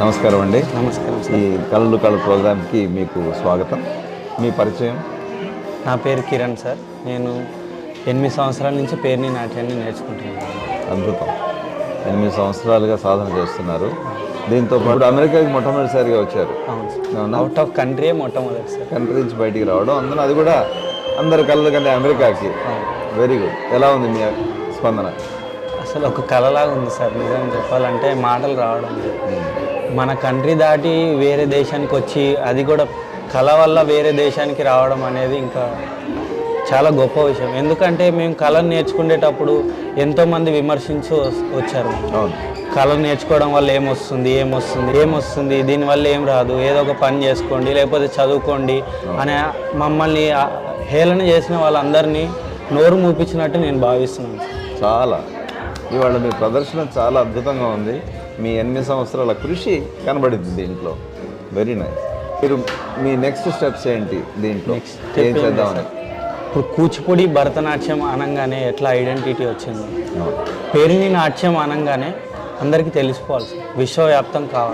నమస్కారం అండి. నమస్కారం ఈ కళలు ప్రోగ్రామ్కి మీకు స్వాగతం. మీ పరిచయం? నా పేరు కిరణ్ సార్. నేను 8 సంవత్సరాల నుంచి పేరుని నాట్యాన్ని నేర్చుకుంటున్నాను. అద్భుతం. 8 సంవత్సరాలుగా సాధన చేస్తున్నారు. దీంతో పాటు అమెరికాకి మొట్టమొదటిసారిగా వచ్చారు. అవును, అవుట్ ఆఫ్ కంట్రీ మొట్టమొదటిసారి కంట్రీ నుంచి బయటికి రావడం, అందులో అది కూడా అందరి కళల కంటే అమెరికాకి. Very good. ఎలా ఉంది మీ స్పందన? అసలు ఒక కళలాగా ఉంది సార్. నిజంగా చెప్పాలంటే మాటలు రావడం లేదు. మన కంట్రీ దాటి వేరే దేశానికి వచ్చి, అది కూడా కళ వల్ల వేరే దేశానికి రావడం అనేది ఇంకా చాలా గొప్ప విషయం. ఎందుకంటే మేము కళను నేర్చుకునేటప్పుడు ఎంతోమంది విమర్శించు వచ్చారు. కళను నేర్చుకోవడం వల్ల ఏమొస్తుంది, దీనివల్ల ఏం రాదు, ఏదో ఒక పని చేసుకోండి, లేకపోతే చదువుకోండి అని మమ్మల్ని హేళన చేసిన వాళ్ళందరినీ నోరు మూపించినట్టు నేను భావిస్తున్నాను. చాలా ఇవాళ మీ ప్రదర్శన చాలా అద్భుతంగా ఉంది. మీ 8 సంవత్సరాల కృషి కనబడింది దీంట్లో. Very nice. మీరు మీ నెక్స్ట్ స్టెప్స్ ఏంటి దీంట్లో? ఏం చేద్దామని? ఇప్పుడు కూచిపూడి భరతనాట్యం అనగానే ఎట్లా ఐడెంటిటీ వచ్చింది, పేరుని నాట్యం అనగానే అందరికీ తెలిసిపోవాలి, విశ్వవ్యాప్తం కావాలి.